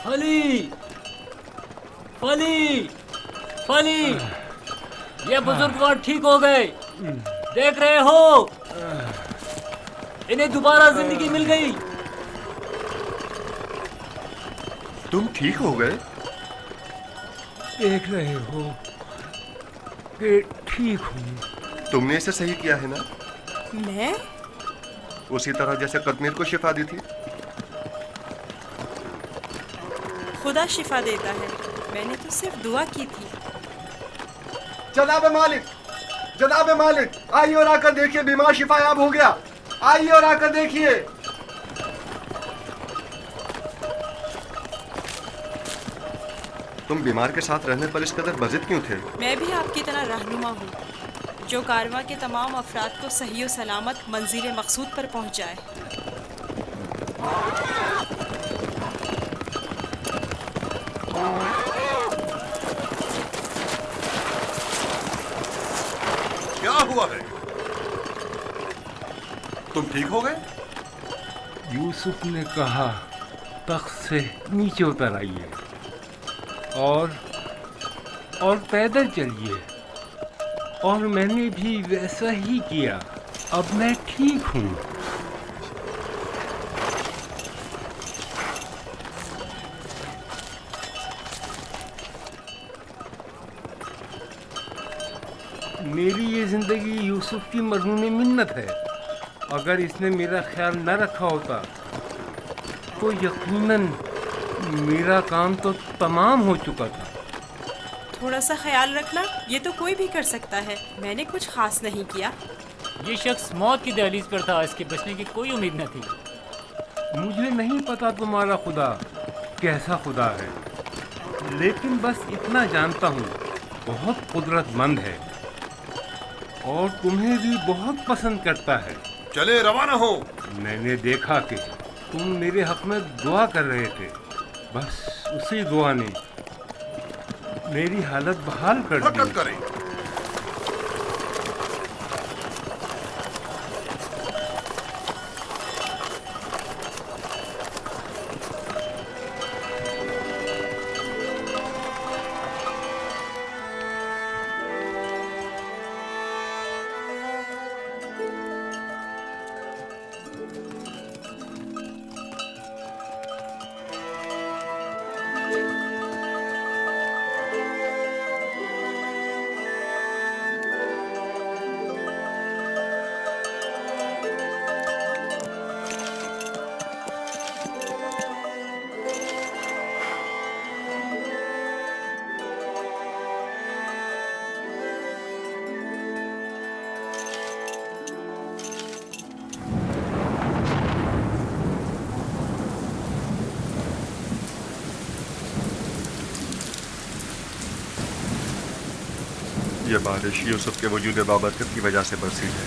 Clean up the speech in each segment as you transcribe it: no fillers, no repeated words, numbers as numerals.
فلی فلی فلی، یہ بزرگوار ٹھیک ہو گئے، دیکھ رہے ہو انہیں دوبارہ زندگی مل گئی۔ تم ٹھیک ہو گئے؟ دیکھ رہے ہو کہ ٹھیک ہوں۔ تم نے اسے صحیح کیا ہے نا؟ میں؟ اسی طرح جیسے قدمیر کو شفا دی تھی۔ خدا شفا دیتا ہے، میں نے تو صرف دعا کی تھی۔ جناب مالک، جناب مالک، آئیے اور آ کر دیکھیے، بیمار شفا یاب ہو گیا، آئیے اور آ کر دیکھیے۔ تم بیمار کے ساتھ رہنے پر اس قدر بضد کیوں تھے؟ میں بھی آپ کی طرح رہنما ہوں، جو کارواں کے تمام افراد کو صحیح و سلامت منزل مقصود پر پہنچائے۔ کیا ہوا ہے؟ تم ٹھیک ہو گئے؟ یوسف نے کہا تخت سے نیچے اتر آئیے اور پیدل چلیے، اور میں نے بھی ویسا ہی کیا۔ اب میں ٹھیک ہوں۔ میری یہ زندگی یوسف کی مرہون منت ہے۔ اگر اس نے میرا خیال نہ رکھا ہوتا تو یقیناً میرا کام تو تمام ہو چکا تھا۔ تھوڑا سا خیال رکھنا یہ تو کوئی بھی کر سکتا ہے، میں نے کچھ خاص نہیں کیا۔ یہ شخص موت کی دہلیز پر تھا، اس کے بچنے کی کوئی امید نہ تھی۔ مجھے نہیں پتا تمہارا خدا کیسا خدا ہے، لیکن بس اتنا جانتا ہوں بہت قدرت مند ہے اور تمہیں بھی بہت پسند کرتا ہے۔ چلے روانہ ہو۔ میں نے دیکھا کہ تم میرے حق میں دعا کر رہے تھے، بس اسی دعا نے میری حالت بحال کر دی۔ حرکت کریں۔ یہ بارش یوسف کے وجود بابرکت کی وجہ سے برسی ہے۔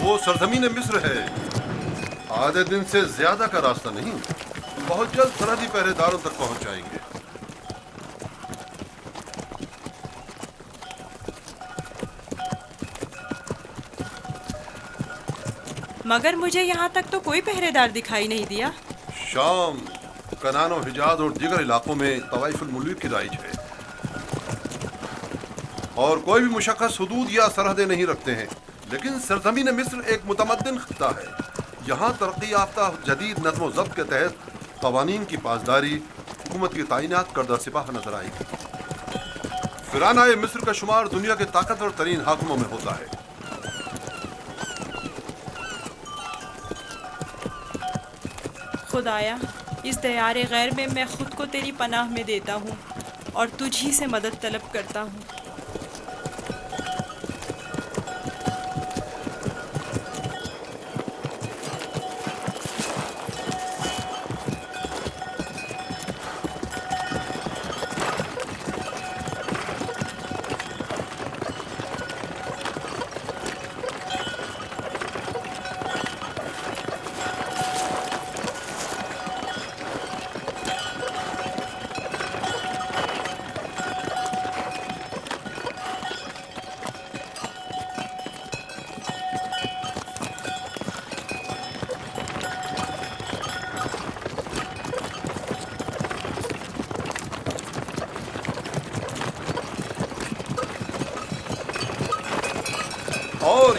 وہ سرزمین مصر ہے، آدھے دن سے زیادہ کا راستہ نہیں، بہت جلد سرحدی پہرے داروں تک پہنچ جائیں گے۔ مگر مجھے یہاں تک تو کوئی پہرے دار دکھائی نہیں دیا۔ شام، کنعان و حجاز اور دیگر علاقوں میں طوائف الملوک کی رائج ہے، اور کوئی بھی مشخص حدود یا سرحدیں نہیں رکھتے ہیں، لیکن سرزمین مصر ایک متمدن خطہ ہے۔ یہاں ترقی یافتہ جدید نظم و ضبط کے تحت قوانین کی پاسداری، حکومت کی تعینات کردہ سپاہ نظر آئے گی۔ فرعونہ مصر کا شمار دنیا کے طاقتور ترین حاکموں میں ہوتا ہے۔ خدایا، اس دیار غیر میں میں خود کو تیری پناہ میں دیتا ہوں اور تجھ ہی سے مدد طلب کرتا ہوں۔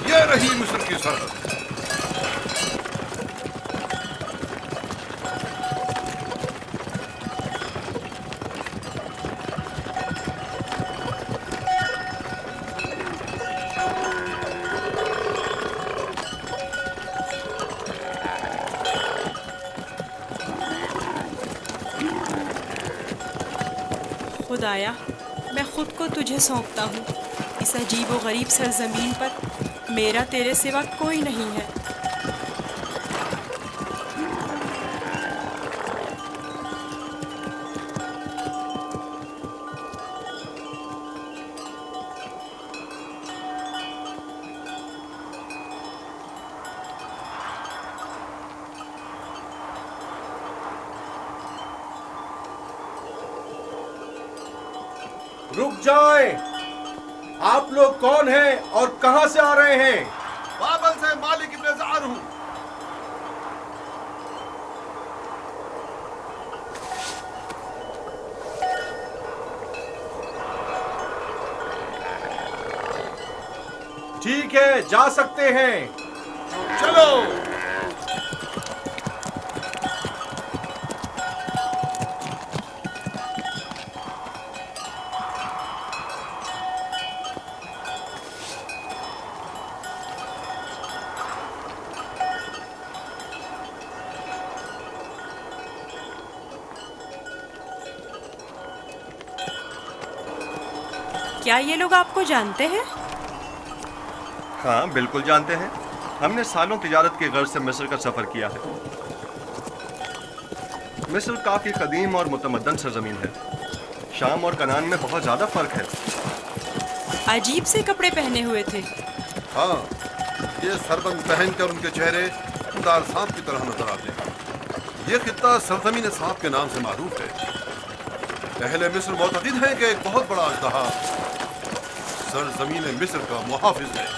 ये रही मिस्र की सरहद। खुदाया, मैं खुद को तुझे सौंपता हूँ। इस अजीब व गरीब सरजमीन पर मेरा तेरे सिवा कोई नहीं है। रुक जाएं। आप लोग कौन हैं और कहां से आ रहे हैं? बाबल से मालिक इब्न ज़ार हूँ। ठीक है, जा सकते हैं। चलो। क्या ये लोग आपको जानते हैं? हाँ, बिल्कुल जानते हैं। हमने सालों तिजारत के गर्ज से मिस्र का सफ़र किया है। मिस्र काफ़ी कदीम और मुतमद्दन सरजमीन है। शाम और कनान में बहुत ज़्यादा फ़र्क है। अजीब से कपड़े पहने हुए थे। हाँ, ये सरबंद पहनकर उनके चेहरे दार सांप की तरह नजर आते हैं। ये खित्ता सरजमीन सांप के नाम से मारूफ है। अहले मिस्र मोतक़िद हैं कि एक बहुत बड़ा अजदहा सरजमीन मिस्र का मुहाफिज है।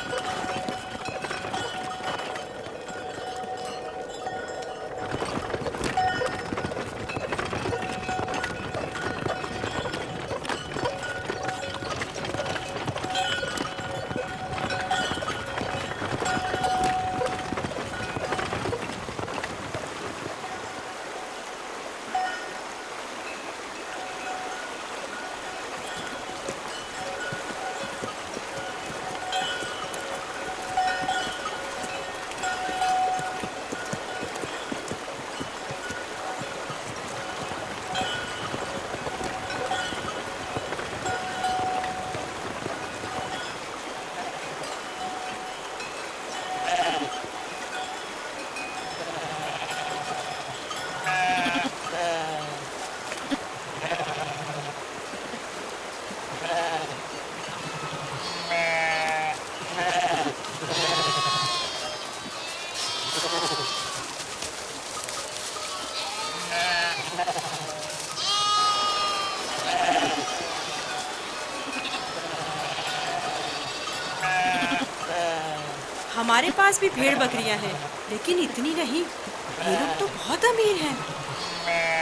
हमारे पास भी भेड़ बकरियां हैं, लेकिन इतनी नहीं। ये लोग तो बहुत अमीर हैं।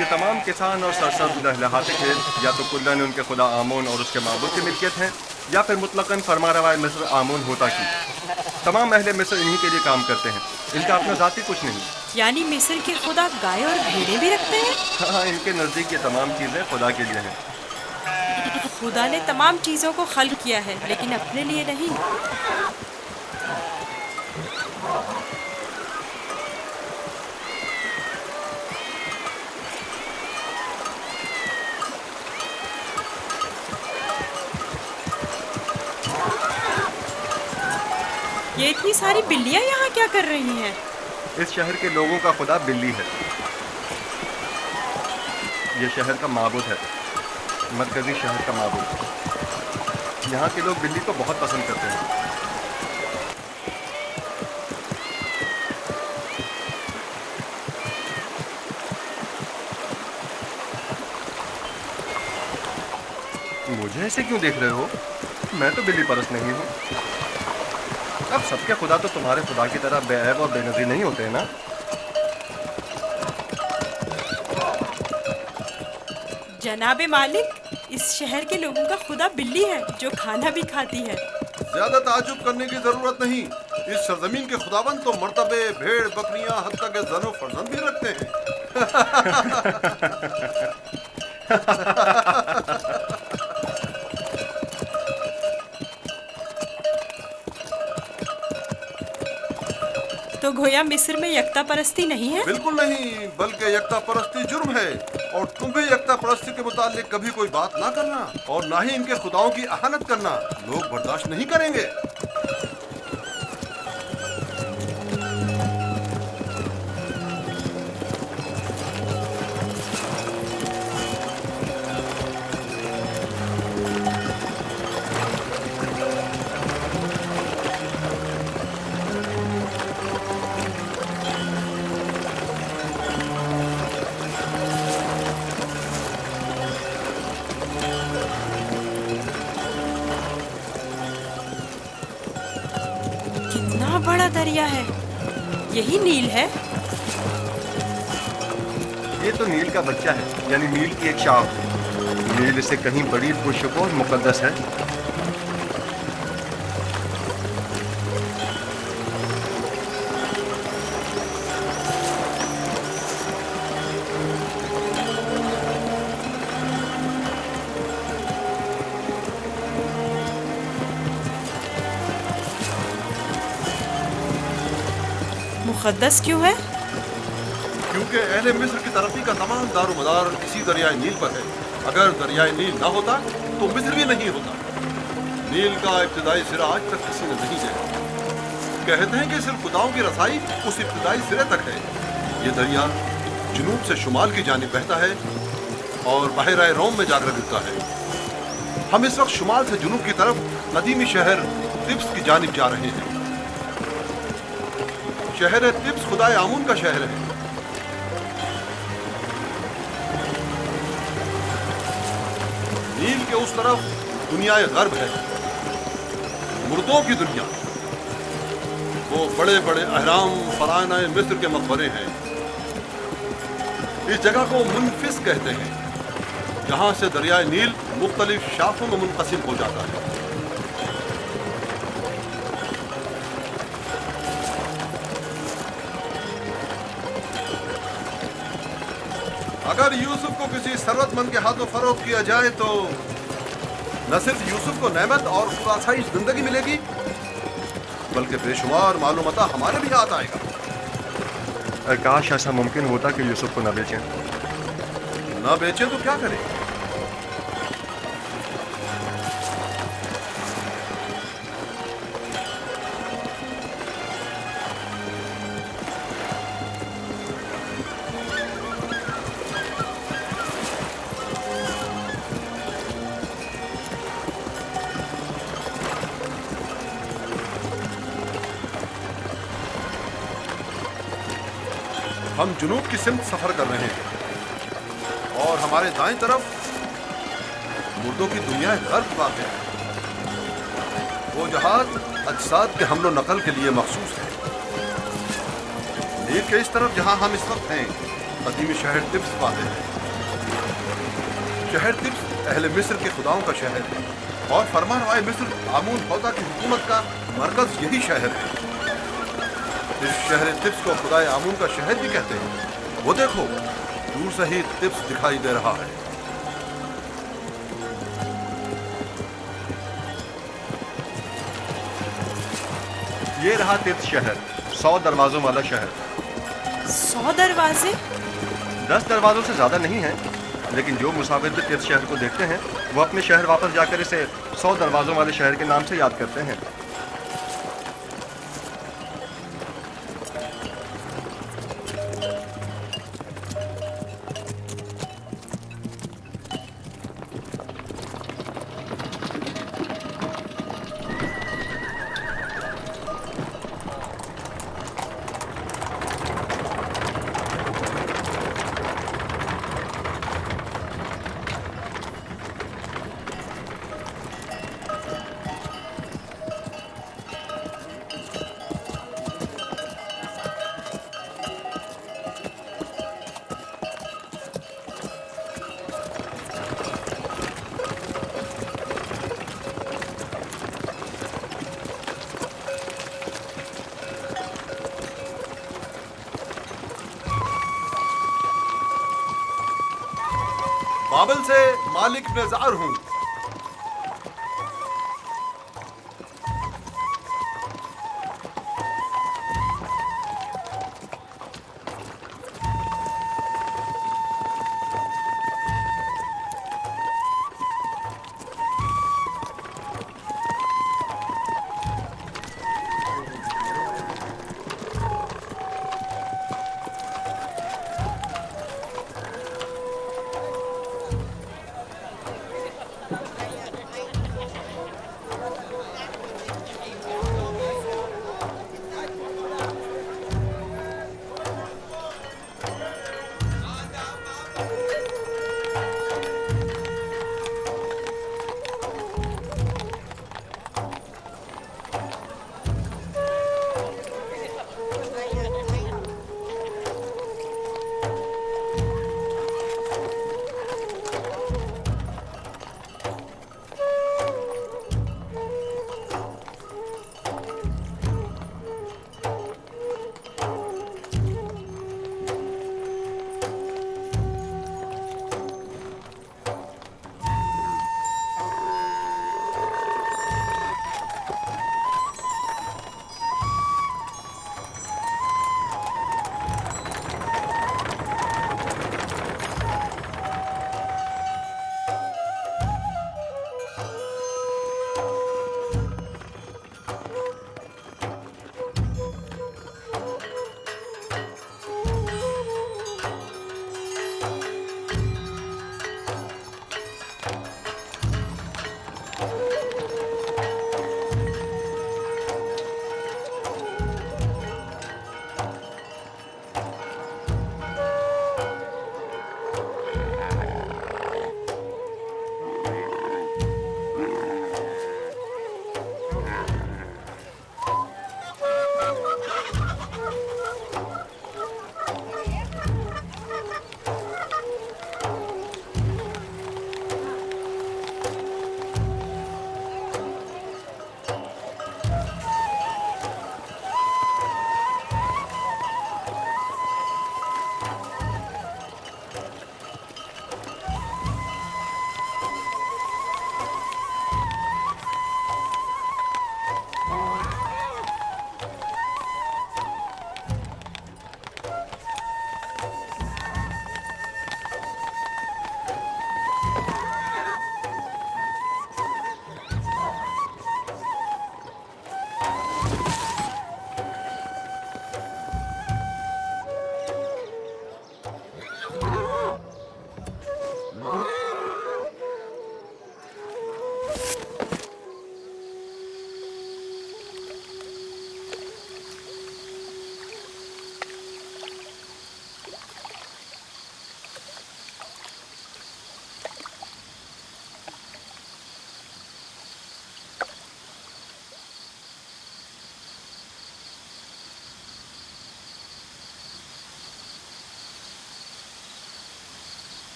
ये तमाम किसान और सरसब्ज़ लहलहाते खेत या तो कुल्लन उनके खुदा आमून और उसके माबूद की मिल्कियत हैं, या फिर मुतलकन फरमारवाए मिस्र आमून होता की। तमाम अहले मिस्र इन्हीं के लिए काम करते हैं। इनका अपना ज़ाती कुछ नहीं। यानी मिस्र के खुदा गाय और भेड़ें भी रखते हैं? हाँ, इनके नज़दीक ये तमाम चीज़ें खुदा के लिए हैं। खुदा ने तमाम चीज़ों को खल्क किया है, लेकिन अपने लिए नहीं। ये इतनी सारी बिल्लियां यहाँ क्या कर रही हैं? इस शहर के लोगों का खुदा बिल्ली है। ये शहर का माबूद है, मरकजी शहर का माबूद। यहाँ के लोग बिल्ली को बहुत पसंद करते हैं। मुझे ऐसे क्यों देख रहे हो? मैं तो बिल्ली परस्त नहीं हूँ। अब सबके खुदा तो तुम्हारे खुदा की तरह बेऐब और बेनज़ीर नहीं होते हैं ना? जनाबे मालिक, इस शहर के लोगों का खुदा बिल्ली है जो खाना भी खाती है। ज्यादा ताज्जुब करने की जरूरत नहीं। इस सरजमीन के खुदाबंद तो मर्तबे, भेड़, बकरियां, हत्ता के जनो फर्जंद भी रखते हैं। तो गोया मिस्र में यकता परस्ती नहीं है? बिल्कुल नहीं, बल्कि यकता परस्ती जुर्म है। और तुम भी यकता परस्ती के मुतालिक कभी कोई बात ना करना और ना ही इनके खुदाओं की अहानत करना। लोग बर्दाश्त नहीं करेंगे। कितना बड़ा दरिया है, यही नील है? ये तो नील का बच्चा है, यानी नील की एक शाख। नील इससे कहीं बड़ी पुरशुको और मुकद्दस है। मुकद्दस क्यों है? क्योंकि अहले मिस्र की तरक्की का तमाम दारोमदार इसी दरियाए नील पर है। अगर दरियाए नील ना होता तो मिस्र भी नहीं होता। नील का इब्तिदाई सिरा आज तक किसी ने नहीं देखा। कहते हैं कि सिर्फ खुदाओं की रसाई उस इब्तिदाई सिरे तक है। ये दरिया जुनूब से शुमाल की जानिब बहता है और बहराए रोम में जाकर गिरता है। हम इस वक्त शुमाल से जुनूब की तरफ कदीमी शहर तिब्स की जानिब जा रहे हैं। शहर तिब्स खुदाए आमून का शहर है। नील के उस तरफ दुनिया गर्ब है, मुर्दों की दुनिया। वो बड़े बड़े अहराम फराना मिस्र के मकबरे हैं। इस जगह को मुनफिस कहते हैं, जहां से दरियाए नील मुख्तलिफ शाखों में मुनक़सिम हो जाता है। अगर यूसुफ को किसी सरवतमंद के हाथों फरोख्त किया जाए तो न सिर्फ यूसुफ को नेमत और खुदासाइश जिंदगी मिलेगी, बल्कि बेशुमार मालूमता हमारे भी हाथ आएगा। काश ऐसा मुमकिन होता कि यूसुफ को न बेचें। न बेचें तो क्या करें? हम जुनूब की सिमत सफर कर रहे हैं और हमारे दाएं तरफ मुर्दों की दुनिया गर्द वाक़ है। वो जहाज अजसाद के हमलो नकल के लिए मखसूस है। नील के इस तरफ जहां हम इस वक्त हैं, कदीमी शहर तिब्स वाक़ है। शहर तिब्स अहले मिस्र के खुदाओं का शहर है और फरमानवाए मिस्र आमून हौदा की हुकूमत का मरकज यही शहर है। इस शहर तिब्स को खुदाए आमून का शहर भी कहते हैं। वो देखो, दूर से ही तिब्स दिखाई दे रहा है। ये रहा तिब्स शहर, 100 दरवाजों वाला शहर। 100 दरवाजे? 10 दरवाजों से ज्यादा नहीं है, लेकिन जो मुसाफिर भी तिब्स शहर को देखते हैं वो अपने शहर वापस जाकर इसे 100 दरवाजों वाले शहर के नाम से याद करते हैं। بابل سے مالک بن زعر ہوں.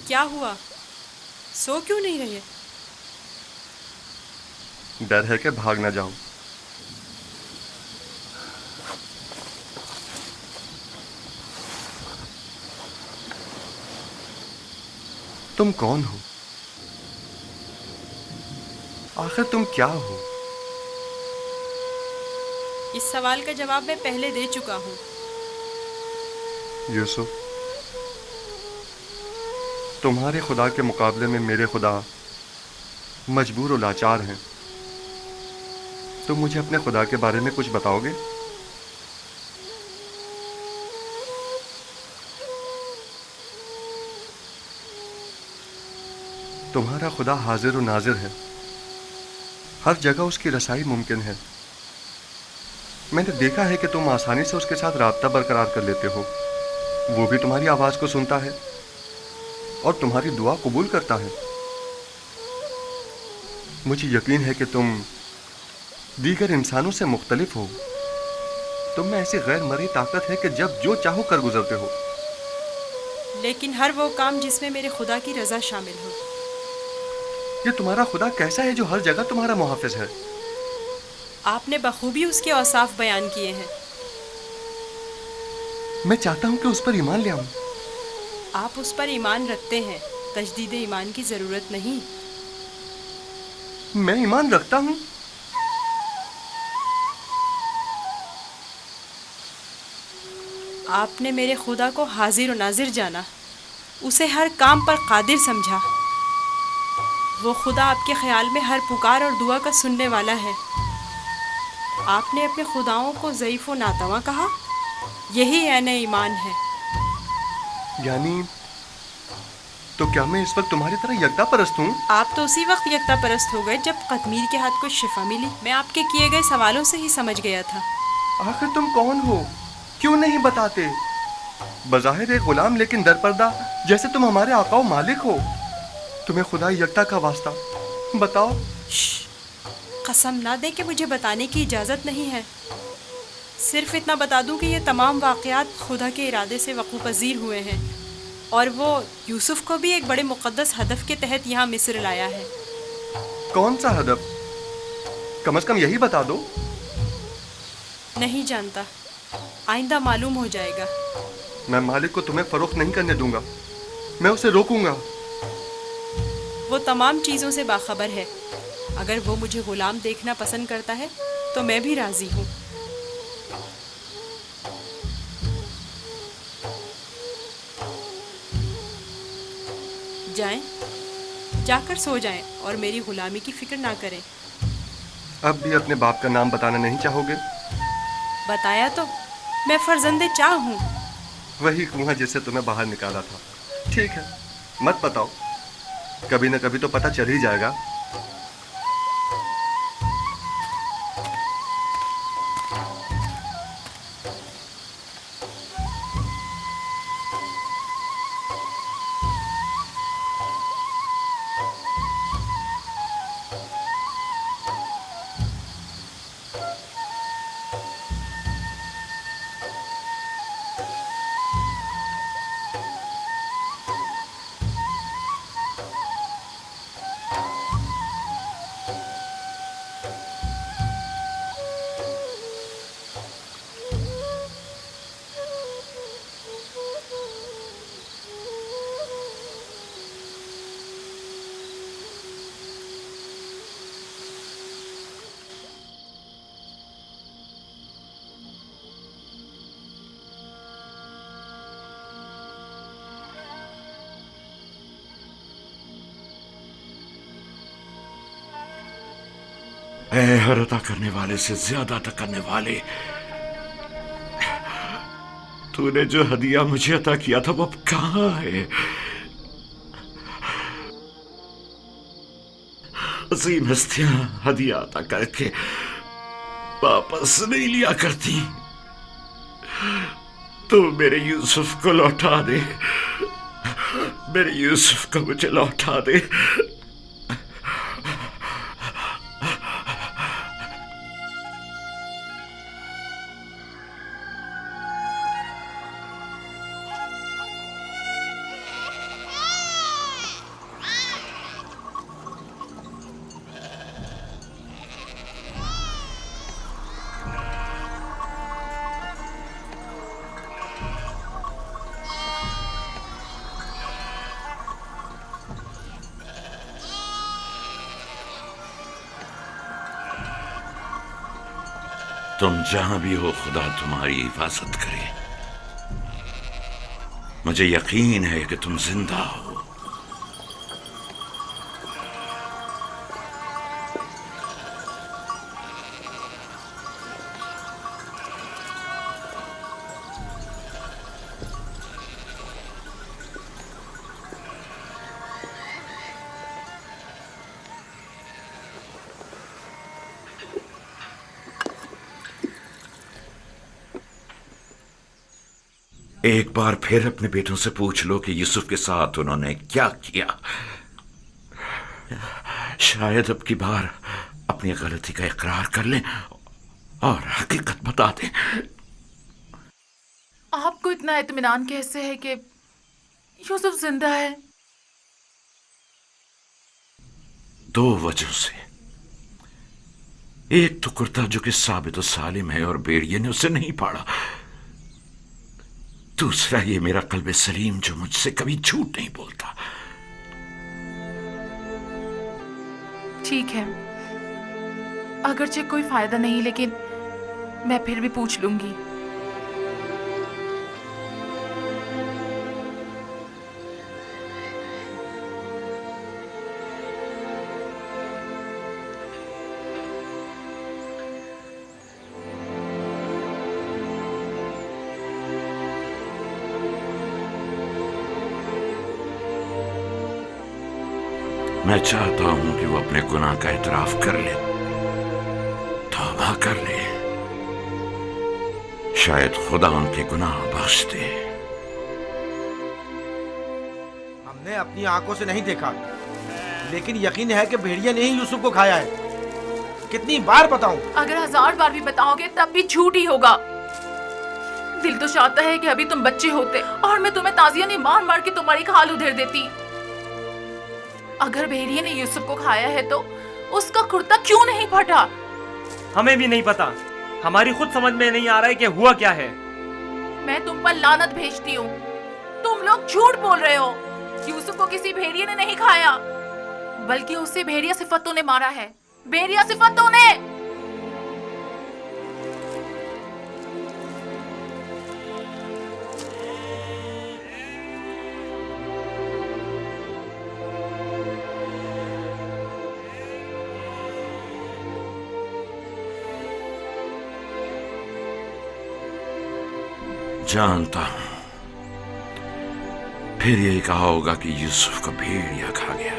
کیا ہوا؟ سو کیوں نہیں رہے؟ ڈر ہے کہ بھاگ نہ جاؤں. تم کون ہو؟ آخر تم کیا ہو؟ اس سوال کا جواب میں پہلے دے چکا ہوں. یوسف، تمہارے خدا کے مقابلے میں میرے خدا مجبور و لاچار ہیں. تم مجھے اپنے خدا کے بارے میں کچھ بتاؤ گے؟ تمہارا خدا حاضر و ناظر ہے، ہر جگہ اس کی رسائی ممکن ہے۔ میں نے دیکھا ہے کہ تم آسانی سے اس کے ساتھ رابطہ برقرار کر لیتے ہو، وہ بھی تمہاری آواز کو سنتا ہے اور تمہاری دعا قبول کرتا ہے۔ مجھے یقین ہے کہ تم دیگر انسانوں سے مختلف ہو، تم میں ایسی غیر مرئی طاقت ہے کہ جب جو چاہو کر گزرتے ہو۔ لیکن ہر وہ کام جس میں میرے خدا کی رضا شامل ہو۔ یہ تمہارا خدا کیسا ہے جو ہر جگہ تمہارا محافظ ہے؟ آپ نے بخوبی اس کے اوصاف بیان کیے ہیں۔ میں چاہتا ہوں کہ اس پر ایمان لے آؤں۔ آپ اس پر ایمان رکھتے ہیں، تجدید ایمان کی ضرورت نہیں۔ میں ایمان رکھتا ہوں۔ آپ نے میرے خدا کو حاضر و ناظر جانا، اسے ہر کام پر قادر سمجھا۔ وہ خدا آپ کے خیال میں ہر پکار اور دعا کا سننے والا ہے۔ آپ نے اپنے خداؤں کو ضعیف و ناتواں کہا، یہی عین ایمان ہے۔ یعنی تو کیا میں اس وقت تمہاری طرح یکتا پرست ہوں؟ آپ تو اسی وقت یکتا پرست ہو گئے جب قطمیر کے ہاتھ کو شفا ملی۔ میں آپ کے کیے گئے سوالوں سے ہی سمجھ گیا تھا۔ آخر تم کون ہو؟ کیوں نہیں بتاتے؟ بظاہر ایک غلام لیکن در پردہ جیسے تم ہمارے آقا و مالک ہو۔ تمہیں خدا یکتا کا واسطہ، بتاؤ۔ قسم نہ دے کہ مجھے بتانے کی اجازت نہیں ہے۔ صرف اتنا بتا دوں کہ یہ تمام واقعات خدا کے ارادے سے وقوع پذیر ہوئے ہیں، اور وہ یوسف کو بھی ایک بڑے مقدس ہدف کے تحت یہاں مصر لایا ہے۔ کون سا ہدف؟ کم از کم یہی بتا دو۔ نہیں جانتا، آئندہ معلوم ہو جائے گا۔ میں مالک کو تمہیں فروخت نہیں کرنے دوں گا، میں اسے روکوں گا۔ وہ تمام چیزوں سے باخبر ہے۔ اگر وہ مجھے غلام دیکھنا پسند کرتا ہے تو میں بھی راضی ہوں۔ جائیں، جا کر سو جائیں اور میری غلامی کی فکر نہ کریں۔ اب بھی اپنے باپ کا نام بتانا نہیں چاہو گے؟ بتایا تو، میں فرزند چاہ ہوں۔ وہی کنواں جس سے تمہیں باہر نکالا تھا۔ ٹھیک ہے، مت بتاؤ، کبھی نہ کبھی تو پتہ چل ہی جائے گا۔ اے ہر عطا کرنے والے سے زیادہ عطا کرنے والے، تو نے جو ہدیہ مجھے عطا کیا تھا وہ اب کہاں ہے؟ عظیم ہستیاں ہدیہ عطا کر کے واپس نہیں لیا کرتی۔ تو میرے یوسف کو لوٹا دے، میرے یوسف کو مجھے لوٹا دے۔ تم جہاں بھی ہو خدا تمہاری حفاظت کرے۔ مجھے یقین ہے کہ تم زندہ ہو۔ एक बार फिर अपने बेटों से पूछ लो कि यूसुफ के साथ उन्होंने क्या किया। शायद अब की बार अपनी गलती का इकरार कर लें और हकीकत बता दें। आपको इतना इत्मीनान कैसे है कि यूसुफ जिंदा है? 2 वजहों से। एक तो कुर्ता जो कि साबित सालिम है और भेड़िए ने उसे नहीं फाड़ा। दूसरा ये मेरा कल्बे सलीम जो मुझसे कभी झूठ नहीं बोलता। ठीक है, अगरचे कोई फायदा नहीं, लेकिन मैं फिर भी पूछ लूंगी। मैं चाहता हूं कि वो अपने गुनाह का एतराफ कर ले, तौबा कर ले। शायद खुदा उनके गुनाह बख्श दे। हमने अपनी आंखों से नहीं देखा, लेकिन यकीन है कि भेड़िया ने ही यूसुफ को खाया है। कितनी बार बताऊं? अगर 1000 बार भी बताओगे तब भी झूठ ही होगा। दिल तो चाहता है कि अभी तुम बच्चे होते और मैं तुम्हें ताजिया ने मार मार के तुम्हारी खाल उधेड़ देती। अगर भेड़िए ने यूसुफ को खाया है तो उसका कुर्ता क्यों नहीं फटा? हमें भी नहीं पता, हमारी खुद समझ में नहीं आ रहा है कि हुआ क्या है। मैं तुम पर लानत भेजती हूँ, तुम लोग झूठ बोल रहे हो। यूसुफ को किसी भेड़िए ने नहीं खाया, बल्कि उसे भेड़िया सिफतों ने मारा है। भेड़िया सिफतों ने। जानता हूं फिर यही कहा होगा कि यूसुफ को भेड़िया खा गया।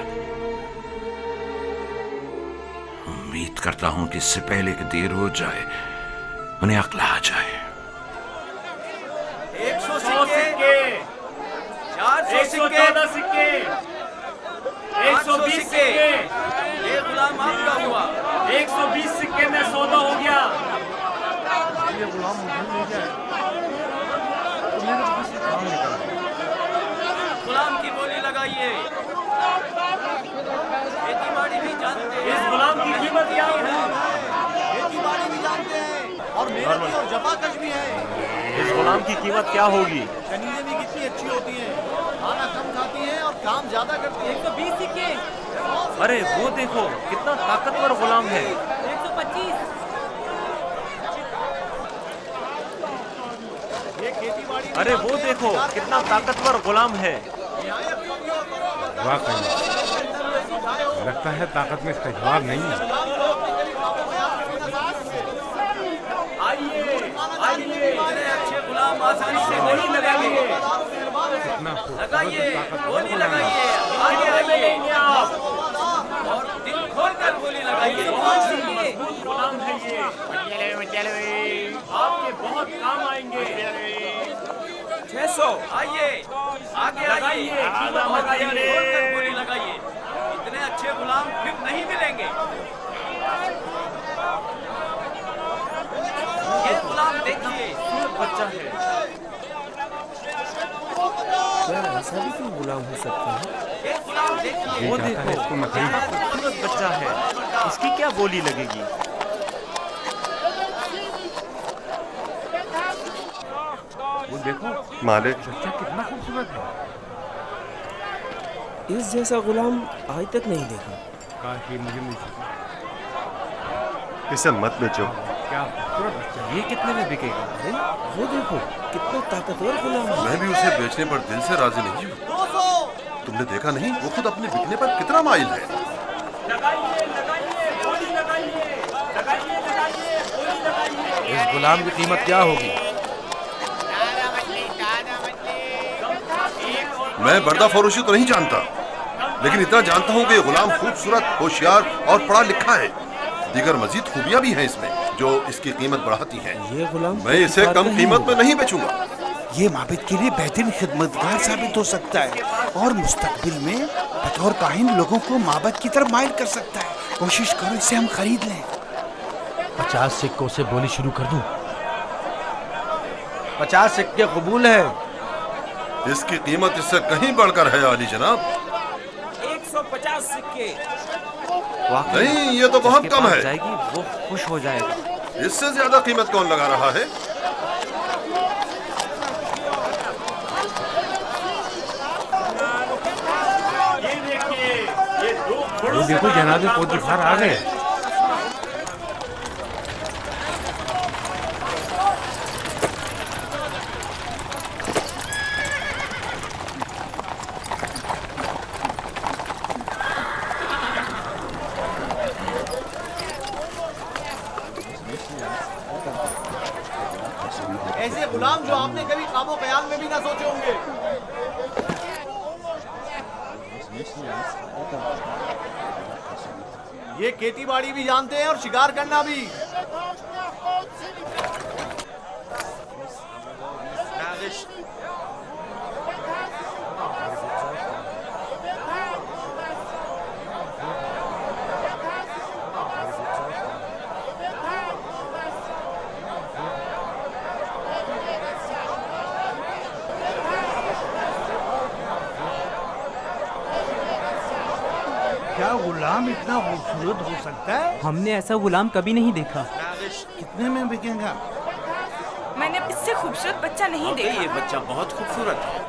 उम्मीद करता हूं कि इससे पहले कि देर हो जाए उन्हें अक्ल आ जाए। 100 सिक्के, 400 सिक्के, 120 सिक्के, ये गुलाम आपका हुआ। 120 सिक्के में सौदा हो गया। ये गुलाम मुझे ले जाए तो मेरे पास से काम निकल। गुलाम की बोली लगाइए। खेती बाड़ी भी जानते हैं। इस गुलाम की कीमत क्या है? खेती बाड़ी भी जानते हैं और मेहनती और जफाकश भी है। इस गुलाम की कीमत क्या होगी? कनीज़ें भी कितनी अच्छी होती हैं, खाना कम खाती हैं और काम ज्यादा करती हैं। 120 सिक्के। अरे वो देखो कितना ताकतवर गुलाम है। 125। ये खेती बाड़ी। अरे वो देखो कितना ताकतवर गुलाम है। वाकई लगता है ताकत में इसका जवाब नहीं है। आइए आइए, अच्छे गुलाम आसानी से गोली लगाइए, कितना लगाइए, गोली लगाइए। आगे आगे लेंगे आप। और दिल खोल कर गोली लगाइए। बहुत ही मजबूत गुलाम है ये, आपके बहुत काम आएंगे। 600। आइए आगे लगाइए, आइए, कीमत लगाइए। दिल खोल कर गोली लगाइए। इतने अच्छे गुलाम फिर नहीं मिलेंगे। ये गुलाम देखिए, बच्चा है। ये गुलाम देखिए। वो जाता है इसको देखो मैं खरीद। कितना खूबसूरत बच्चा है, इसकी क्या बोली लगेगी? वो देखो मालिक, बच्चा कितना खूबसूरत है। इस जैसा गुलाम आज तक नहीं देखा। काश ये मुझे मिल सके। इसे मत बेचो। क्या खूबसूरत बच्चा है। ये कितने में बिकेगा? अरे वो देखो कितना ताकतवर गुलाम है। मैं भी उसे बेचने पर दिल से राजी नहीं हूँ। 200। तुमने देखा नहीं वो खुद अपने बिकने पर कितना माइल है। लगाइए लगाइए, गोली लगाइए, लगाइए लगाइए, गोली लगाइए। इस गुलाम की कीमत क्या होगी? मैं पर्दा फरोशी तो नहीं जानता, लेकिन इतना जानता हूँ कि ये गुलाम खूबसूरत, होशियार और पढ़ा लिखा है। दीगर मजीद खूबियां भी हैं इसमें जो इसकी कीमत बढ़ाती हैं। ये गुलाम मैं इसे कम कीमत में नहीं बेचूंगा। ये माबिद के लिए बेहतरीन खिदमतगार साबित हो सकता है और मुस्तकबिल में बतौर काहिन लोगों को माबद की तरफ माइल कर सकता है। कोशिश करो इसे हम खरीद लें। 50 सिक्कों से बोली शुरू कर दूं? 50 सिक्के कबूल है। इसकी कीमत इससे कहीं बढ़कर है आली जनाब। 150 सिक्के। नहीं, ये तो बहुत कम है। जाएगी वो खुश हो जाएगा। इससे ज्यादा कीमत कौन लगा रहा है? वो देखो जनाब पोतफार आ गए। ऐसे गुलाम जो आपने कभी ख्वाबो ख्याल में भी ना सोचे होंगे। ये खेती बाड़ी भी जानते हैं और शिकार करना भी। क्या गुलाम इतना खूबसूरत हो सकता है? हमने ऐसा गुलाम कभी नहीं देखा। कितने में बिकेगा? मैंने इससे खूबसूरत बच्चा नहीं देखा। ये बच्चा बहुत खूबसूरत है।